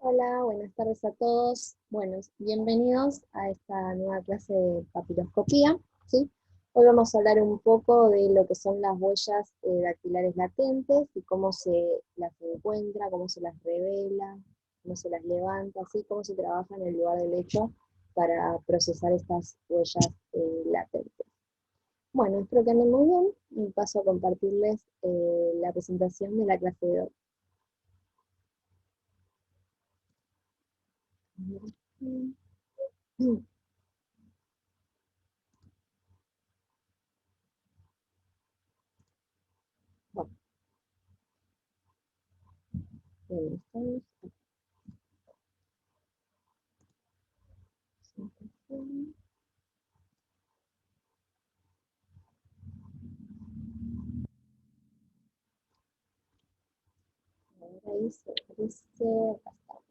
Hola, buenas tardes a todos. Bueno, bienvenidos a esta nueva clase de papiroscopía, ¿sí? Hoy vamos a hablar un poco de lo que son las huellas dactilares latentes y cómo se las encuentra, cómo se las revela, cómo se las levanta, ¿sí? Cómo se trabaja en el lugar del hecho para procesar estas huellas latentes. Bueno, espero que anden muy bien y paso a compartirles la presentación de la clase de hoy. Bueno, estamos. Ahí se aparece, acá estamos.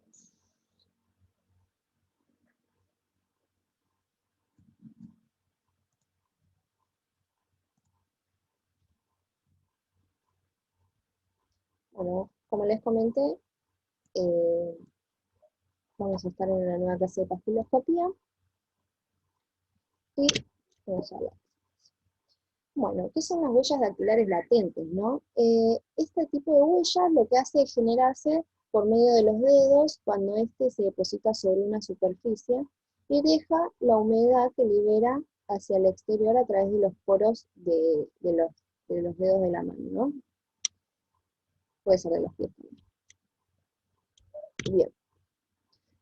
Bueno, como les comenté, eh, vamos a estar en una nueva clase de papiloscopía y vamos a hablar. Bueno, ¿qué son las huellas dactilares latentes, no? Este tipo de huellas lo que hace es generarse por medio de los dedos cuando éste se deposita sobre una superficie y deja la humedad que libera hacia el exterior a través de los poros de los dedos de la mano, ¿no? Puede ser de los pies también. Bien.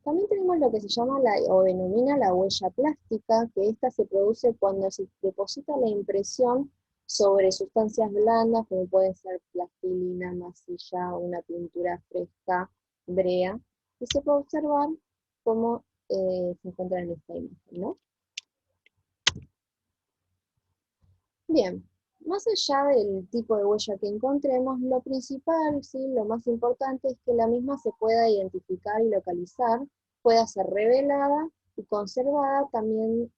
También tenemos lo que se llama o denomina la huella plástica, que esta se produce cuando se deposita la impresión sobre sustancias blandas, como puede ser plastilina, masilla, una pintura fresca, brea, y se puede observar cómo se encuentra en esta imagen, ¿no? Bien, más allá del tipo de huella que encontremos, lo principal, ¿sí? Lo más importante es que la misma se pueda identificar y localizar, pueda ser revelada y conservada también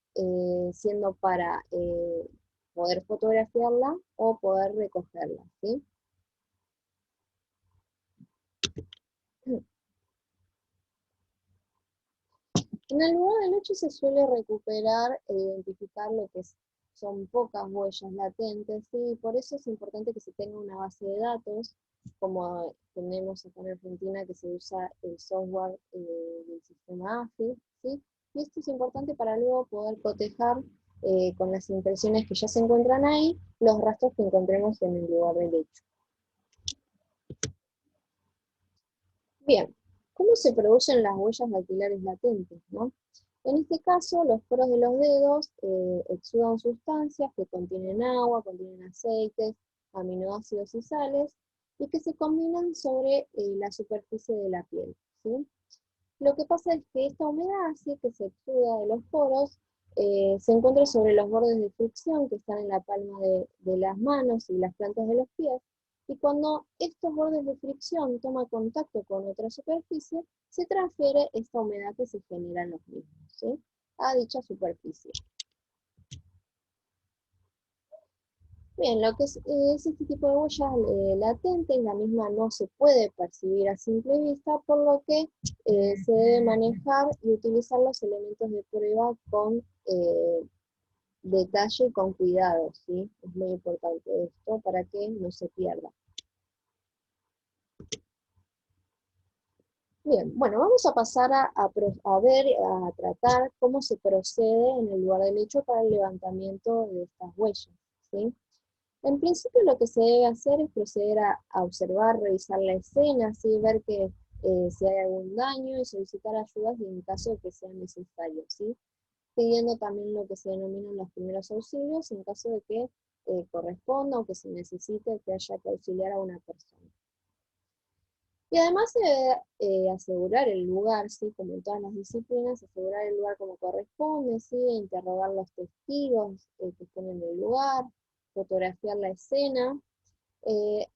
siendo para poder fotografiarla o poder recogerla, ¿sí? En el lugar del hecho se suele recuperar e identificar lo que son pocas huellas latentes, ¿sí? Por eso es importante que se tenga una base de datos, como tenemos acá en Argentina, que se usa el software del sistema AFI, ¿sí? Y esto es importante para luego poder cotejar con las impresiones que ya se encuentran ahí, los rastros que encontremos en el lugar del hecho. Bien, ¿cómo se producen las huellas dactilares latentes, no? En este caso, los poros de los dedos exudan sustancias que contienen agua, contienen aceites, aminoácidos y sales, y que se combinan sobre la superficie de la piel, ¿sí? Lo que pasa es que esta humedad hace que se exuda de los poros, se encuentra sobre los bordes de fricción que están en la palma de las manos y las plantas de los pies, y cuando estos bordes de fricción toman contacto con otra superficie, se transfiere esta humedad que se genera en los mismos, ¿sí? A dicha superficie. Bien, lo que es este tipo de huellas latentes, la misma no se puede percibir a simple vista, por lo que se debe manejar y utilizar los elementos de prueba con detalle y con cuidado, ¿sí? Es muy importante esto para que no se pierda. Bien, bueno, vamos a pasar a ver, a tratar cómo se procede en el lugar del hecho para el levantamiento de estas huellas, ¿sí? En principio lo que se debe hacer es proceder a observar, revisar la escena, ¿sí? Ver que si hay algún daño y solicitar ayudas en caso de que sea necesario, ¿sí? Pidiendo también lo que se denominan los primeros auxilios en caso de que corresponda o que se necesite que haya que auxiliar a una persona. Y además se debe asegurar el lugar, ¿sí? Como en todas las disciplinas, asegurar el lugar como corresponde, ¿sí? Interrogar los testigos que estén en el lugar, fotografiar la escena,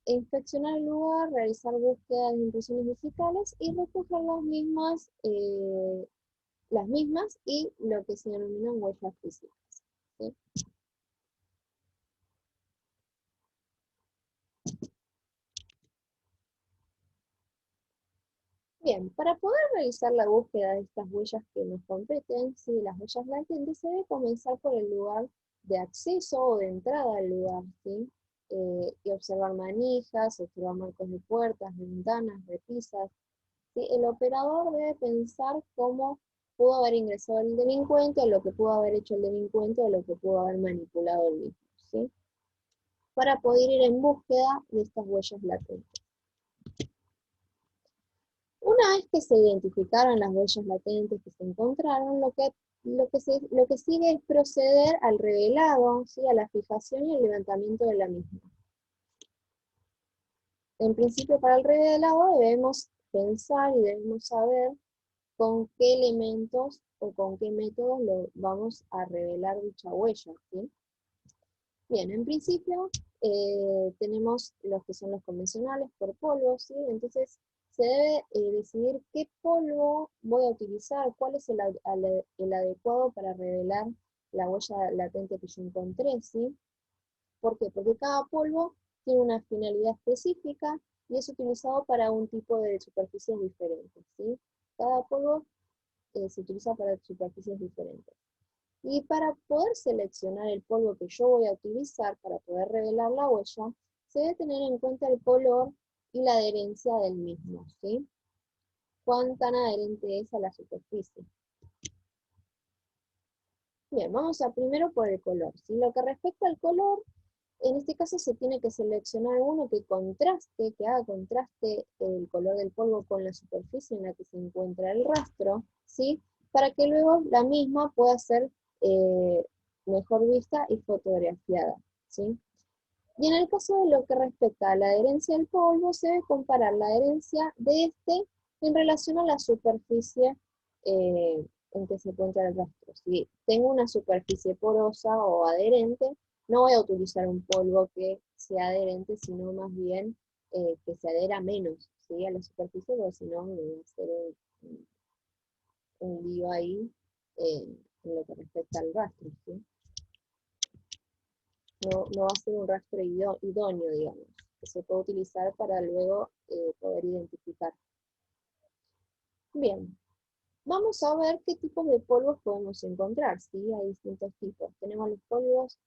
inspeccionar el lugar, realizar búsquedas de impresiones digitales y recoger las mismas y lo que se denominan huellas físicas, ¿sí? Bien, para poder realizar la búsqueda de estas huellas que nos competen, ¿sí? Las huellas latentes, se debe comenzar por el lugar de acceso o de entrada al lugar, ¿sí? Y observar manijas, observar marcos de puertas, de ventanas, repisas, ¿sí? El operador debe pensar cómo pudo haber ingresado el delincuente, o lo que pudo haber hecho el delincuente, o lo que pudo haber manipulado el mismo, ¿sí? Para poder ir en búsqueda de estas huellas latentes. Una vez que se identificaron las huellas latentes que se encontraron, lo que sigue es proceder al revelado, ¿sí? A la fijación y el levantamiento de la misma. En principio, para el revelado debemos pensar y debemos saber con qué elementos o con qué métodos lo vamos a revelar dicha huella, ¿sí? Bien, en principio tenemos los que son los convencionales por polvo, ¿sí? Entonces se debe decidir qué polvo voy a utilizar, cuál es el adecuado para revelar la huella latente que yo encontré, ¿sí? ¿Por qué? Porque cada polvo tiene una finalidad específica y es utilizado para un tipo de superficies diferentes, ¿sí? Cada polvo se utiliza para superficies diferentes. Y para poder seleccionar el polvo que yo voy a utilizar para poder revelar la huella, se debe tener en cuenta el color y la adherencia del mismo, ¿sí? Cuán tan adherente es a la superficie. Bien, vamos a primero por el color, ¿sí? Lo que respecta al color, en este caso se tiene que seleccionar uno que contraste, que haga contraste el color del polvo con la superficie en la que se encuentra el rastro, ¿sí? Para que luego la misma pueda ser eh, mejor vista y fotografiada, ¿sí? Y en el caso de lo que respecta a la adherencia del polvo, se debe comparar la adherencia de este en relación a la superficie en que se encuentra el rastro. Si tengo una superficie porosa o adherente, no voy a utilizar un polvo que sea adherente, sino más bien que se adhera menos, ¿sí? A la superficie, porque si no me va a hacer un lío ahí en lo que respecta al rastro, ¿sí? No va a ser un rastro idóneo, digamos, que se puede utilizar para luego poder identificar. Bien, vamos a ver qué tipos de polvos podemos encontrar, ¿sí? Hay distintos tipos. Tenemos los polvos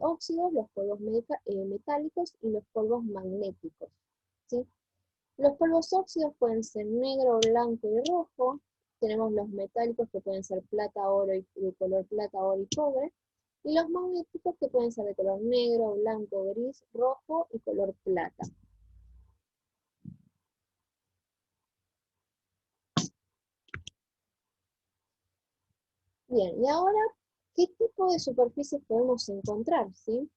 óxidos, los polvos metálicos y los polvos magnéticos, ¿sí? Los polvos óxidos pueden ser negro, blanco y rojo. Tenemos los metálicos que pueden ser plata, oro y de color plata, oro y cobre. Y los magnéticos que pueden ser de color negro, blanco, gris, rojo y color plata. Bien, y ahora, ¿qué tipo de superficies podemos encontrar? ¿Sí?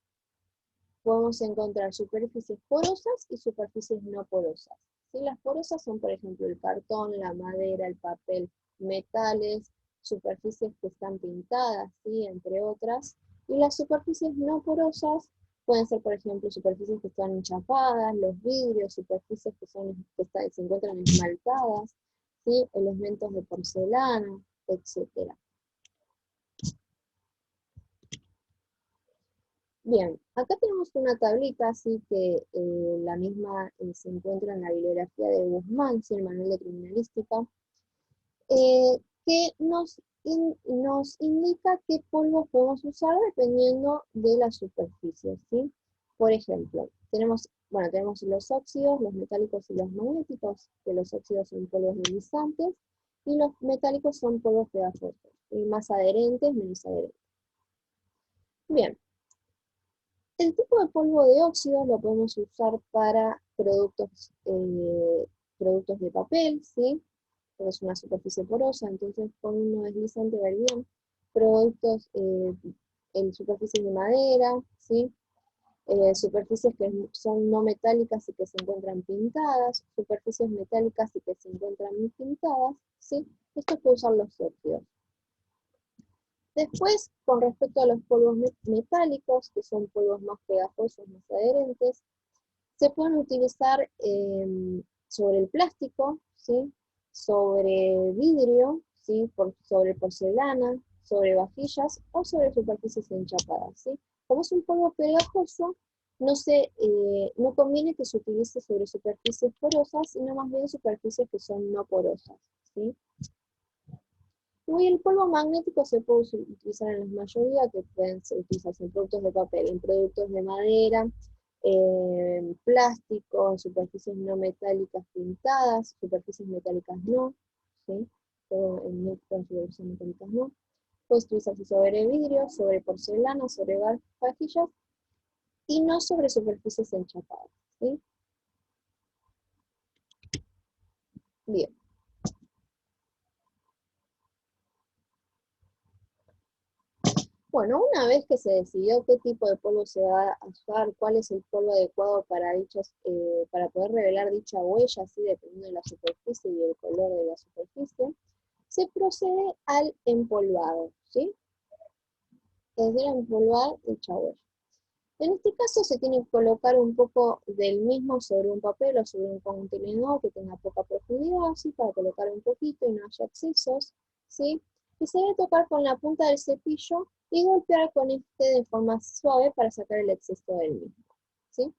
Podemos encontrar superficies porosas y superficies no porosas. ¿Sí? Las porosas son, por ejemplo, el cartón, la madera, el papel, metales, superficies que están pintadas, ¿sí? Entre otras. Y las superficies no porosas pueden ser, por ejemplo, superficies que están enchapadas, los vidrios, superficies se encuentran esmaltadas, ¿sí? Elementos de porcelana, etc. Bien, acá tenemos una tablita, así que la misma se encuentra en la bibliografía de Guzmán, ¿sí? El manual de criminalística, que nos indica qué polvos podemos usar dependiendo de la superficie, ¿sí? Por ejemplo, tenemos los óxidos, los metálicos y los magnéticos, que los óxidos son polvos deslizantes, y los metálicos son polvos pegajosos, y más adherentes, menos adherentes. Bien, el tipo de polvo de óxido lo podemos usar para productos de papel, ¿sí? Es una superficie porosa, entonces con uno deslizante va bien. Productos en superficies de madera, ¿sí? Superficies que son no metálicas y que se encuentran pintadas, superficies metálicas y que se encuentran pintadas, ¿sí? Esto es para usar los óxidos. Después, con respecto a los polvos metálicos, que son polvos más pegajosos, más adherentes, se pueden utilizar sobre el plástico, ¿sí? Sobre vidrio, ¿sí? Sobre porcelana, sobre vajillas o sobre superficies enchapadas, ¿sí? Como es un polvo pegajoso, no conviene que se utilice sobre superficies porosas, sino más bien superficies que son no porosas, ¿sí? Y el polvo magnético se puede utilizar en la mayoría, que pueden utilizarse en productos de papel, en productos de madera, en plástico, en superficies no metálicas pintadas, superficies metálicas no, ¿sí? Todo en superficies metálicas no. Puede utilizarse sobre vidrio, sobre porcelana, sobre vajillas, y no sobre superficies enchapadas, ¿sí? Bien. Bueno, una vez que se decidió qué tipo de polvo se va a usar, cuál es el polvo adecuado para para poder revelar dicha huella, así dependiendo de la superficie y el color de la superficie, se procede al empolvado, ¿sí? Es decir, a empolvar dicha huella. En este caso se tiene que colocar un poco del mismo sobre un papel o sobre un contenedor que tenga poca profundidad, ¿sí? Para colocar un poquito y no haya excesos, ¿sí? Y se debe tocar con la punta del cepillo y golpear con este de forma suave para sacar el exceso del mismo, ¿sí?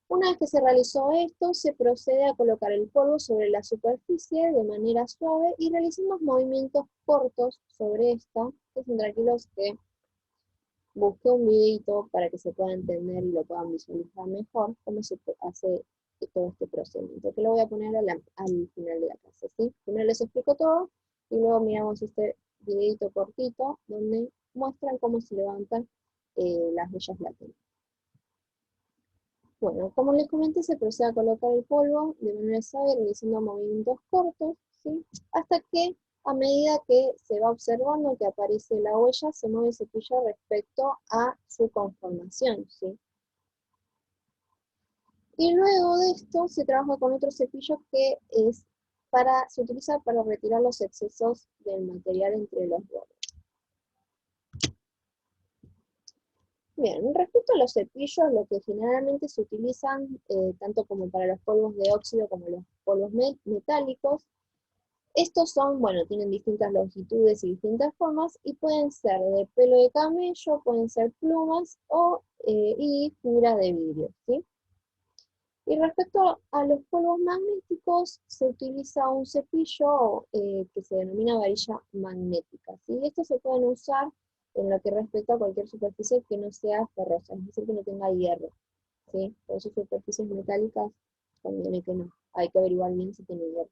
Una vez que se realizó esto, se procede a colocar el polvo sobre la superficie de manera suave y realizamos movimientos cortos sobre esta, que son tranquilos que busqué un videito para que se pueda entender y lo puedan visualizar mejor cómo se hace todo este procedimiento, que lo voy a poner al final de la clase, ¿sí? Primero les explico todo y luego miramos este videito cortito donde muestran cómo se levantan las huellas latentes. Bueno, como les comenté, se procede a colocar el polvo de manera suave, realizando movimientos cortos, ¿sí? Hasta que, a medida que se va observando que aparece la huella, se mueve el cepillo respecto a su conformación, ¿sí? Y luego de esto se trabaja con otro cepillo que se utiliza para retirar los excesos del material entre los bordes. Bien, respecto a los cepillos, lo que generalmente se utilizan, tanto como para los polvos de óxido como los polvos metálicos, estos son, bueno, tienen distintas longitudes y distintas formas, y pueden ser de pelo de camello, pueden ser plumas, y fibra de vidrio, ¿sí? Y respecto a los polvos magnéticos, se utiliza un cepillo que se denomina varilla magnética, ¿sí? Estos se pueden usar en lo que respecta a cualquier superficie que no sea ferrosa, es decir, que no tenga hierro, ¿sí? Por eso superficies metálicas conviene que no. Hay que averiguar bien si tiene hierro.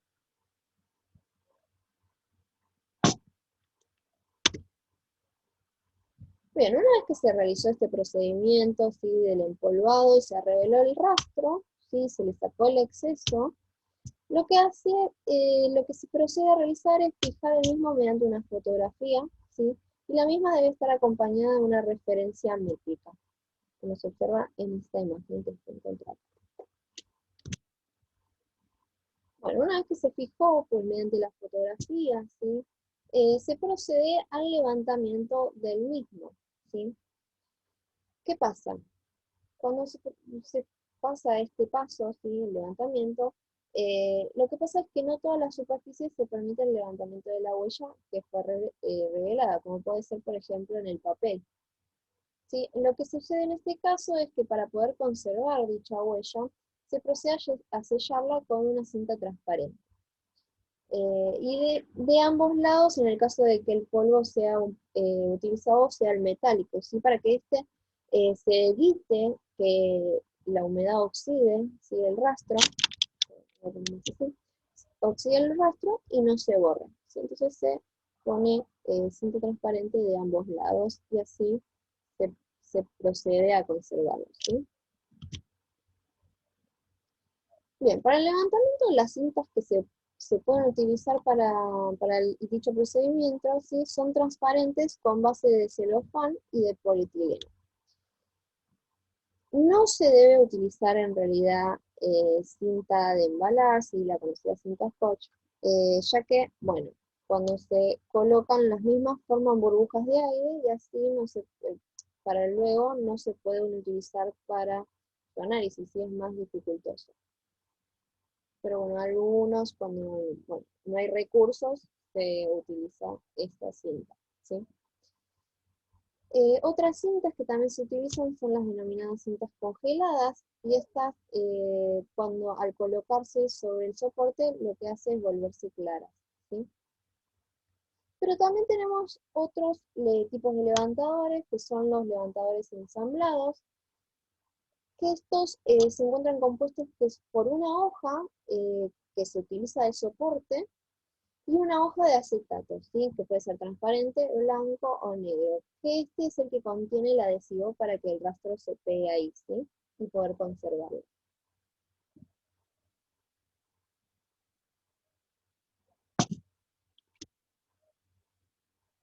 Bien, una vez que se realizó este procedimiento, ¿sí? Del empolvado y se reveló el rastro, ¿sí? Se le sacó el exceso, lo que se procede a realizar es fijar el mismo mediante una fotografía, ¿sí? Y la misma debe estar acompañada de una referencia métrica, como se observa en esta imagen que está encontrada. Bueno, una vez que se fijó, pues mediante las fotografías, ¿sí? Se procede al levantamiento del mismo, ¿sí? ¿Qué pasa? Cuando se pasa este paso, ¿sí? El levantamiento, lo que pasa es que no todas las superficies se permite el levantamiento de la huella que fue revelada, como puede ser, por ejemplo, en el papel, ¿sí? Lo que sucede en este caso es que para poder conservar dicha huella, se procede a sellarla con una cinta transparente. Y de ambos lados, en el caso de que el polvo sea utilizado, sea el metálico, ¿sí? Para que se evite que la humedad oxide, ¿sí? El rastro, oxide el rastro y no se borra, ¿sí? Entonces se pone cinta transparente de ambos lados y así se procede a conservarlo, ¿sí? Bien, para el levantamiento, las cintas que se pueden utilizar para dicho procedimiento, ¿sí? Son transparentes con base de celofán y de polietileno. No se debe utilizar en realidad cinta de embalar, ¿sí? La conocida cinta Scotch, ya que, bueno, cuando se colocan las mismas forman burbujas de aire y así para luego no se pueden utilizar para su análisis, y es más dificultoso. Pero bueno, algunos, cuando no hay recursos, se utiliza esta cinta, ¿sí? Otras cintas que también se utilizan son las denominadas cintas congeladas, y estas, cuando al colocarse sobre el soporte, lo que hace es volverse claras, ¿sí? Pero también tenemos otros tipos de levantadores, que son los levantadores ensamblados, que estos se encuentran compuestos por una hoja que se utiliza de soporte, y una hoja de acetato, ¿sí? Que puede ser transparente, blanco o negro, que este es el que contiene el adhesivo para que el rastro se pegue ahí, ¿sí? Y poder conservarlo.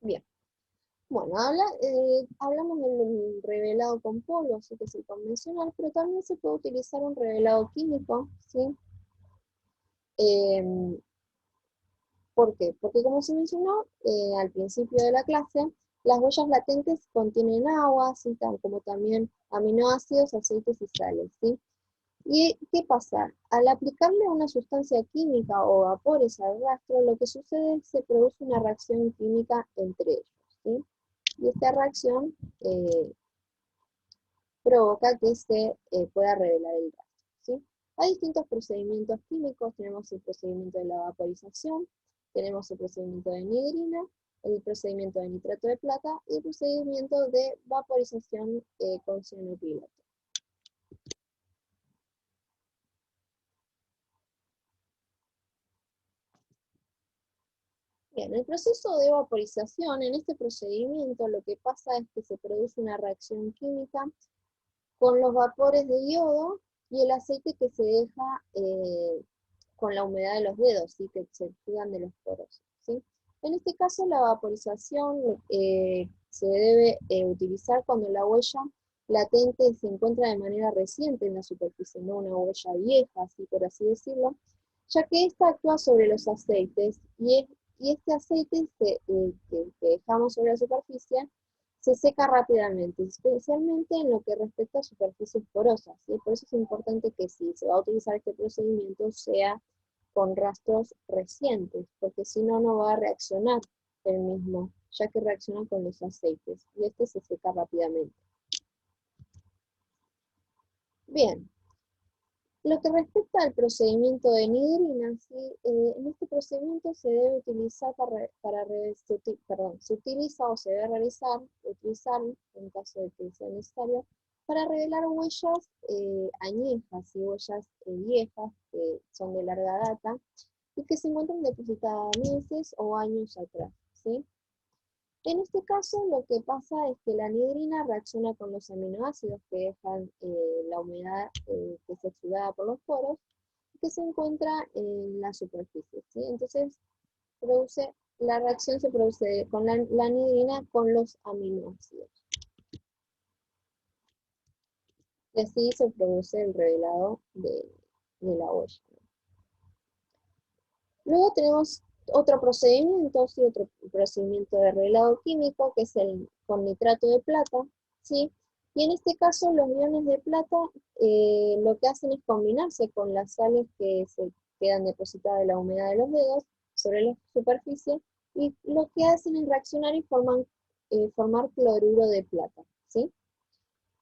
Bien, bueno, hablamos del revelado con polvo, así que es el convencional, pero también se puede utilizar un revelado químico, ¿sí? Em, ¿Por qué? Porque como se mencionó al principio de la clase, las huellas latentes contienen agua, ¿sí? Como también aminoácidos, aceites y sales, ¿sí? ¿Y qué pasa? Al aplicarle una sustancia química o vapores al rastro, lo que sucede es que se produce una reacción química entre ellos, ¿sí? Y esta reacción provoca que se pueda revelar el rastro, ¿sí? Hay distintos procedimientos químicos. Tenemos el procedimiento de la vaporización, tenemos el procedimiento de anhidrina, el procedimiento de nitrato de plata y el procedimiento de vaporización con cianocrilato. Bien, el proceso de vaporización, en este procedimiento lo que pasa es que se produce una reacción química con los vapores de yodo y el aceite que se deja con la humedad de los dedos, ¿sí? Que se exudan de los poros, ¿sí? En este caso la vaporización se debe utilizar cuando la huella latente se encuentra de manera reciente en la superficie, no una huella vieja, así por así decirlo, ya que ésta actúa sobre los aceites, y este aceite que dejamos sobre la superficie se seca rápidamente, especialmente en lo que respecta a superficies porosas, ¿sí? Por eso es importante que si se va a utilizar este procedimiento sea con rastros recientes, porque si no, no va a reaccionar el mismo, ya que reacciona con los aceites, y este se seca rápidamente. Bien, lo que respecta al procedimiento de anhidrina, ¿sí? En este procedimiento se debe utilizar se utiliza o se debe utilizar, en caso de que sea necesario, para revelar huellas añejas y huellas viejas que son de larga data y que se encuentran depositadas meses o años atrás, ¿sí? En este caso, lo que pasa es que la anhidrina reacciona con los aminoácidos que dejan la humedad que es exudada por los poros, que se encuentra en la superficie, ¿sí? Entonces, la reacción se produce con la anhidrina con los aminoácidos. Y así se produce el revelado de la huella. Luego tenemos otro procedimiento, sí, otro procedimiento de revelado químico, que es el con nitrato de plata, ¿sí? Y en este caso los iones de plata lo que hacen es combinarse con las sales que se quedan depositadas en la humedad de los dedos sobre la superficie, y lo que hacen es reaccionar y formar cloruro de plata, ¿sí?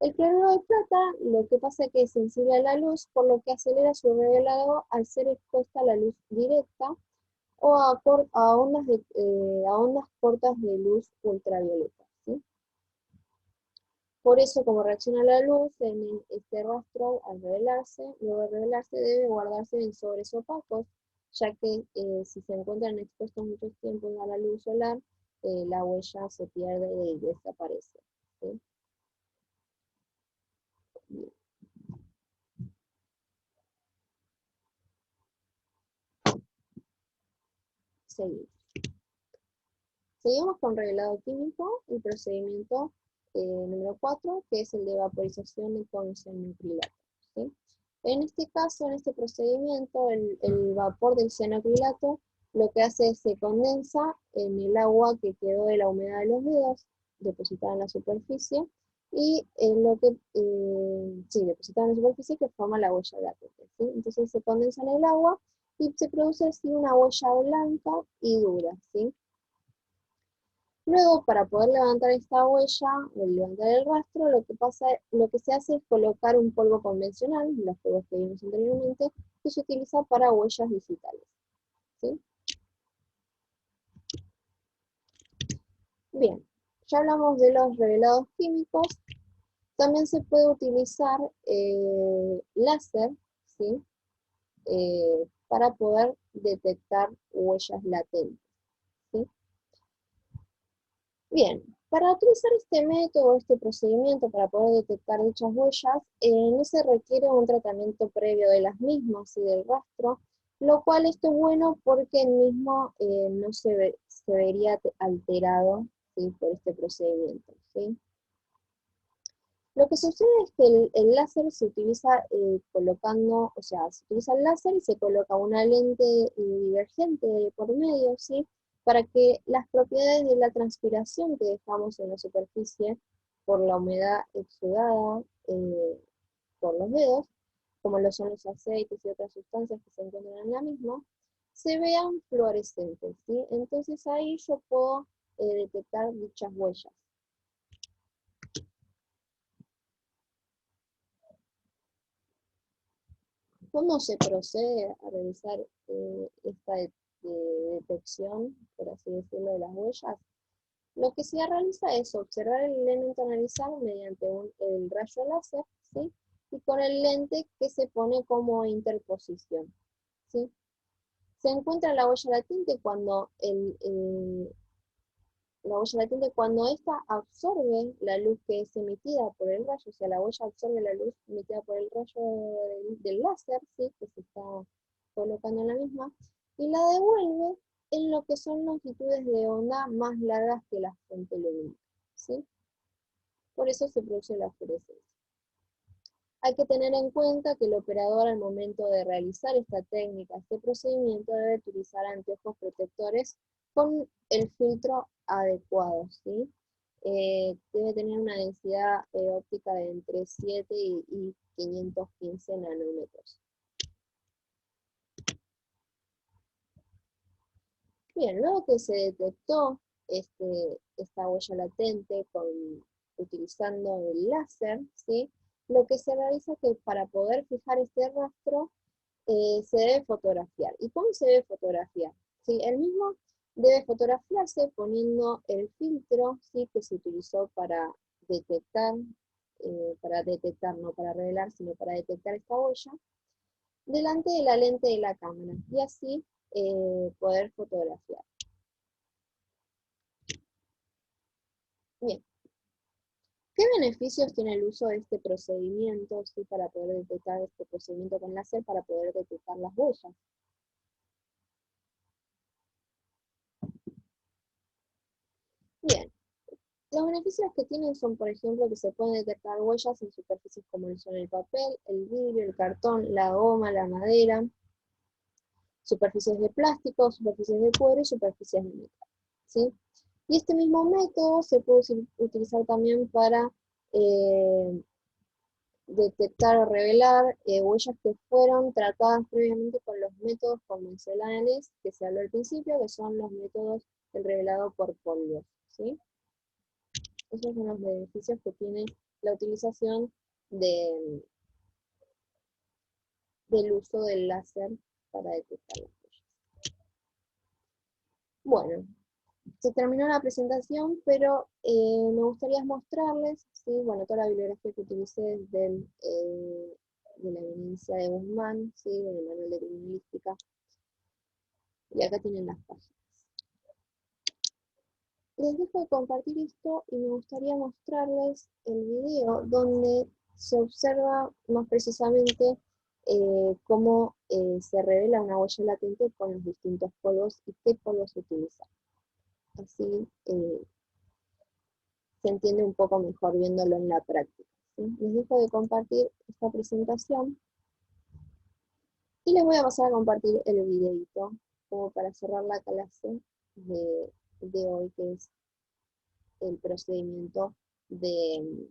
El cloruro de plata lo que pasa es que es sensible a la luz, por lo que acelera su revelado al ser expuesta a la luz directa o a ondas cortas de luz ultravioleta, ¿sí? Por eso, como reacciona a la luz, en este rastro, al revelarse, luego de revelarse, debe guardarse en sobres opacos, ya que si se encuentran expuestos muchos tiempos a la luz solar, la huella se pierde y desaparece, ¿sí? Bien, seguimos. Seguimos con revelado químico, el procedimiento número 4, que es el de vaporización con cianocrilato, ¿sí? En este caso, en este procedimiento, el vapor del cianocrilato lo que hace es se condensa en el agua que quedó de la humedad de los dedos, depositada en la superficie, y depositada en la superficie, que forma la huella latente, ¿sí? Entonces se condensa en el agua y se produce así una huella blanca y dura, ¿sí? Luego, para poder levantar esta huella, o levantar el rastro, lo que se hace es colocar un polvo convencional, los polvos que vimos anteriormente, que se utiliza para huellas digitales, ¿sí? Bien, ya hablamos de los revelados químicos. También se puede utilizar láser, ¿sí? Para poder detectar huellas latentes, ¿sí? Bien, para utilizar este método, este procedimiento para poder detectar dichas huellas, no se requiere un tratamiento previo de las mismas y del rastro, lo cual esto es bueno porque el mismo no se vería alterado, ¿sí? Por este procedimiento, ¿sí? Lo que sucede es que el láser se utiliza colocando, o sea, se utiliza el láser y se coloca una lente divergente por medio, ¿sí? Para que las propiedades de la transpiración que dejamos en la superficie por la humedad exudada por los dedos, como lo son los aceites y otras sustancias que se encuentran en la misma, se vean fluorescentes, ¿sí? Entonces ahí yo puedo detectar dichas huellas. ¿Cómo se procede a realizar esta detección, por así decirlo, de las huellas? Lo que se realiza es observar el elemento analizado mediante el rayo láser, ¿sí? Y con el lente que se pone como interposición, ¿sí? Se encuentra la huella latente cuando la huella latente cuando ésta absorbe la luz que es emitida por el rayo, o sea, la huella absorbe la luz emitida por el rayo del láser, ¿sí? Que se está colocando en la misma, y la devuelve en lo que son longitudes de onda más largas que la fuente lumínica, ¿sí? Por eso se produce la fluorescencia. Hay que tener en cuenta que el operador al momento de realizar esta técnica, este procedimiento, debe utilizar anteojos protectores con el filtro adecuado, ¿sí? Debe tener una densidad óptica de entre 7 y 515 nanómetros. Bien, luego que se detectó esta huella latente utilizando el láser, ¿sí? Lo que se realiza es que para poder fijar este rastro se debe fotografiar. ¿Y cómo se debe fotografiar? ¿Sí? El mismo debe fotografiarse poniendo el filtro, ¿sí? Que se utilizó detectar, para detectar, no para revelar, sino para detectar esta huella, delante de la lente de la cámara y así poder fotografiar. Bien, ¿qué beneficios tiene el uso de este procedimiento, ¿sí? Para poder detectar este procedimiento con láser, para poder detectar las huellas? Bien, los beneficios que tienen son, por ejemplo, que se pueden detectar huellas en superficies como son el papel, el vidrio, el cartón, la goma, la madera, superficies de plástico, superficies de cuero y superficies de metal, ¿sí? Y este mismo método se puede utilizar también para eh, detectar o revelar huellas que fueron tratadas previamente con los métodos convencionales que se habló al principio, que son los métodos del revelado por polvos, ¿sí? Esos son los beneficios que tiene la utilización de, del uso del láser para detectar las huellas. Bueno, se terminó la presentación, pero me gustaría mostrarles, ¿sí? Bueno, toda la bibliografía que utilicé de la evidencia de Guzmán, ¿sí? Del manual de criminalística, y acá tienen las páginas. Les dejo de compartir esto y me gustaría mostrarles el video donde se observa más precisamente cómo se revela una huella latente con los distintos polvos y qué polvos se utilizan. Así se entiende un poco mejor viéndolo en la práctica, ¿sí? Les dejo de compartir esta presentación y les voy a pasar a compartir el videito como para cerrar la clase de hoy, que es el procedimiento de,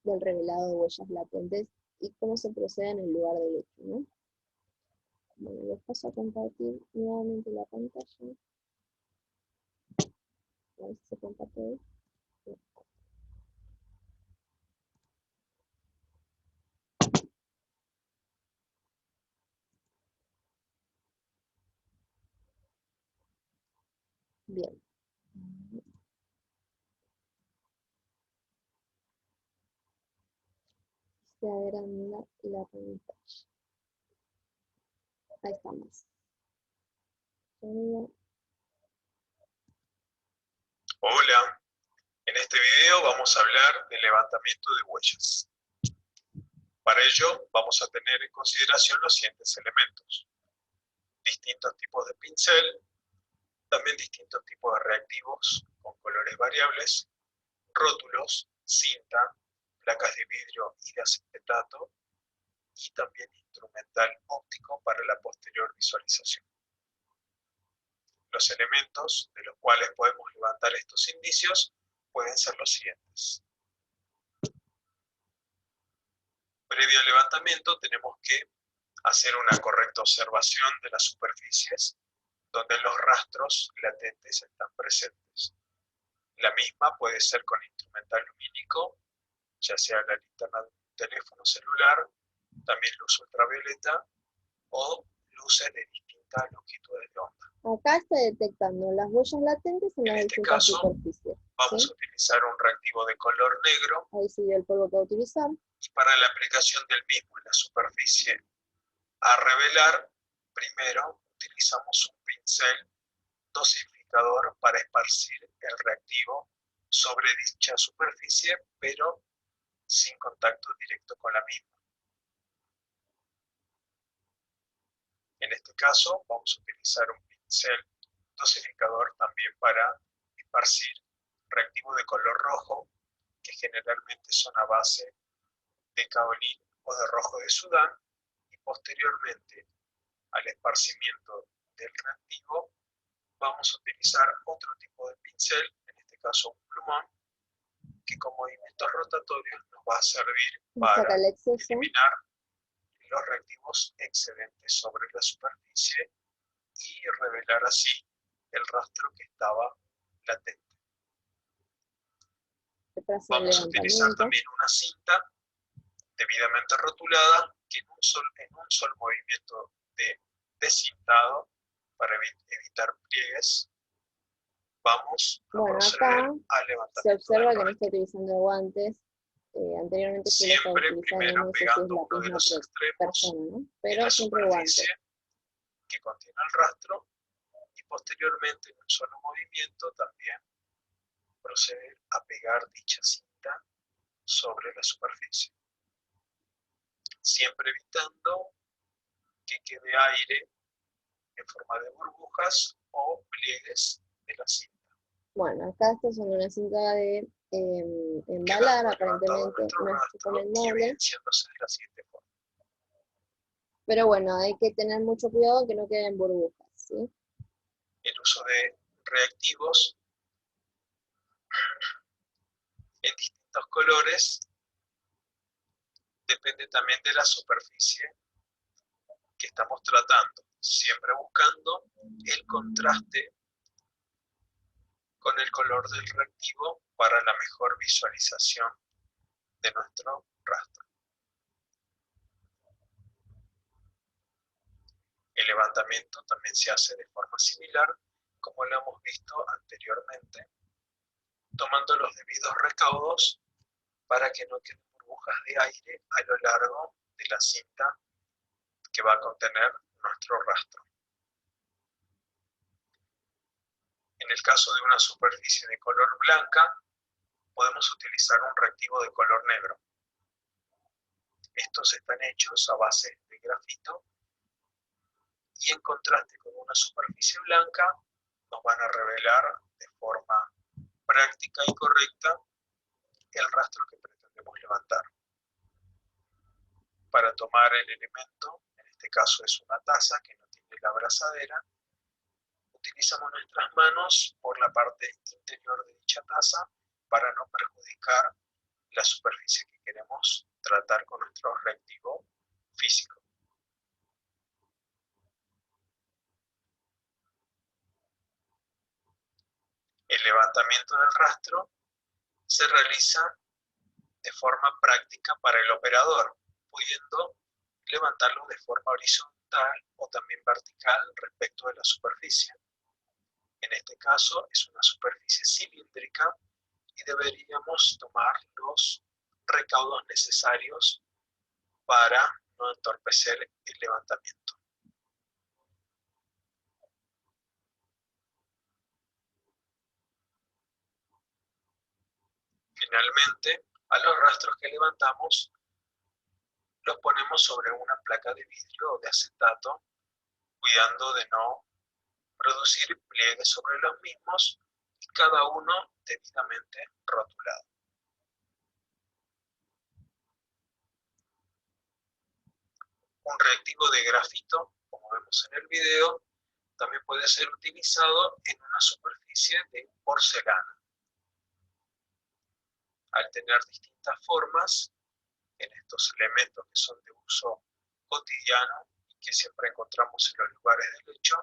del revelado de huellas latentes y cómo se procede en el lugar del hecho, ¿no? Bueno, les paso a compartir nuevamente la pantalla. A ver si se comparte ahí. Bien. Se agranda la pantalla. Ahí estamos. Hola, en este video vamos a hablar del levantamiento de huellas. Para ello vamos a tener en consideración los siguientes elementos: distintos tipos de pincel, también distintos tipos de reactivos con colores variables, rótulos, cinta, placas de vidrio y de acetato, y también instrumental óptico para la posterior visualización. Los elementos de los cuales podemos levantar estos indicios pueden ser los siguientes. Previo al levantamiento tenemos que hacer una correcta observación de las superficies donde los rastros latentes están presentes. La misma puede ser con instrumental lumínico, ya sea la linterna de un teléfono celular, también luz ultravioleta o luces de distintas longitudes de onda. Acá está detectando las huellas latentes en las este distintas caso, superficies. Vamos ¿sí? a utilizar un reactivo de color negro. Ahí se dio el polvo que va a utilizar. Y para la aplicación del mismo en la superficie a revelar, primero utilizamos un pincel dosificador para esparcir el reactivo sobre dicha superficie, pero sin contacto directo con la misma. En este caso vamos a utilizar un pincel dosificador también para esparcir reactivo de color rojo, que generalmente son a base de caolín o de rojo de Sudán, y posteriormente al esparcimiento del reactivo vamos a utilizar otro tipo de pincel, en este caso un plumón, que con movimientos rotatorios nos va a servir para eliminar los reactivos excedentes sobre la superficie y revelar así el rastro que estaba latente. Vamos a utilizar también una cinta debidamente rotulada que en un solo movimiento de descintado, para evitar pliegues, vamos a proceder al levantamiento. Se observa que no está utilizando guantes. Anteriormente siempre primero pegando uno de los extremos pero en la siempre superficie guantes. que contiene el rastro, y posteriormente en un solo movimiento también proceder a pegar dicha cinta sobre la superficie, siempre evitando que quede aire en forma de burbujas o pliegues de la cinta. Bueno, acá está usando una cinta de embalar, aparentemente no es recomendable. Evidenciándose de la siguiente forma. Pero bueno, hay que tener mucho cuidado que no queden burbujas, ¿sí? El uso de reactivos en distintos colores depende también de la superficie que estamos tratando, siempre buscando el contraste con el color del reactivo para la mejor visualización de nuestro rastro. El levantamiento también se hace de forma similar, como lo hemos visto anteriormente, tomando los debidos recaudos para que no queden burbujas de aire a lo largo de la cinta que va a contener nuestro rastro. En el caso de una superficie de color blanca, podemos utilizar un reactivo de color negro. Estos están hechos a base de grafito y en contraste con una superficie blanca nos van a revelar de forma práctica y correcta el rastro que pretendemos levantar. Para tomar el elemento, en este caso es una taza que no tiene la abrazadera, utilizamos nuestras manos por la parte interior de dicha taza para no perjudicar la superficie que queremos tratar con nuestro reactivo físico. El levantamiento del rastro se realiza de forma práctica para el operador, pudiendo levantarlo de forma horizontal o también vertical respecto de la superficie. En este caso es una superficie cilíndrica y deberíamos tomar los recaudos necesarios para no entorpecer el levantamiento. Finalmente, a los rastros que levantamos los ponemos sobre una placa de vidrio o de acetato, cuidando de no producir pliegues sobre los mismos y cada uno debidamente rotulado. Un reactivo de grafito, como vemos en el video, también puede ser utilizado en una superficie de porcelana. Al tener distintas formas en estos elementos que son de uso cotidiano y que siempre encontramos en los lugares del hecho,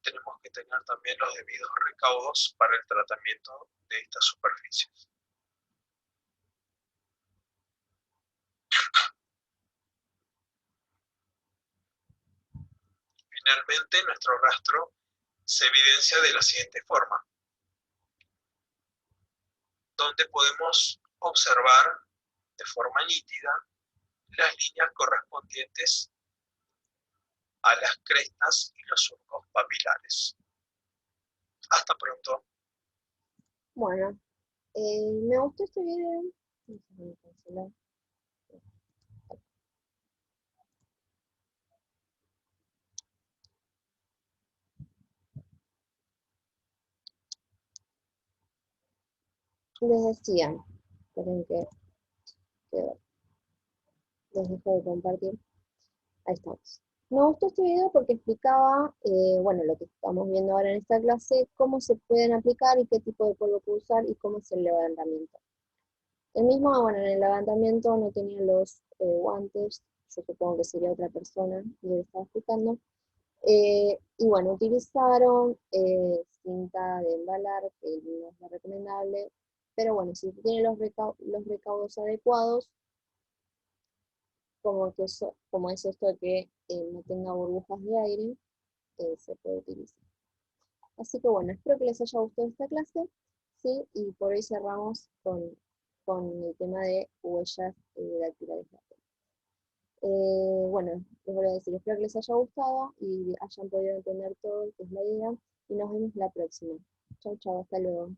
tenemos que tener también los debidos recaudos para el tratamiento de estas superficies. Finalmente, nuestro rastro se evidencia de la siguiente forma, donde podemos observar de forma nítida las líneas correspondientes a las crestas y los surcos papilares. Hasta pronto. Bueno, me gustó este video. Déjame cancelar. Les decía, esperen que les dejo de compartir. Ahí estamos. Me gustó este video porque explicaba, bueno, lo que estamos viendo ahora en esta clase, cómo se pueden aplicar y qué tipo de polvo puedo usar y cómo es el levantamiento. El mismo, bueno, en el levantamiento no tenía los guantes, yo supongo que sería otra persona, y le estaba explicando. Y bueno, utilizaron cinta de embalar, que no es la recomendable, pero bueno, si tiene los recaudos adecuados, como es esto de que no tenga burbujas de aire, se puede utilizar. Así que bueno, espero que les haya gustado esta clase, ¿sí? Y por hoy cerramos con el tema de huellas dactilares latentes. Bueno, les voy a decir, espero que les haya gustado y hayan podido entender todo, que es la idea, y nos vemos la próxima. Chau, chau, hasta luego.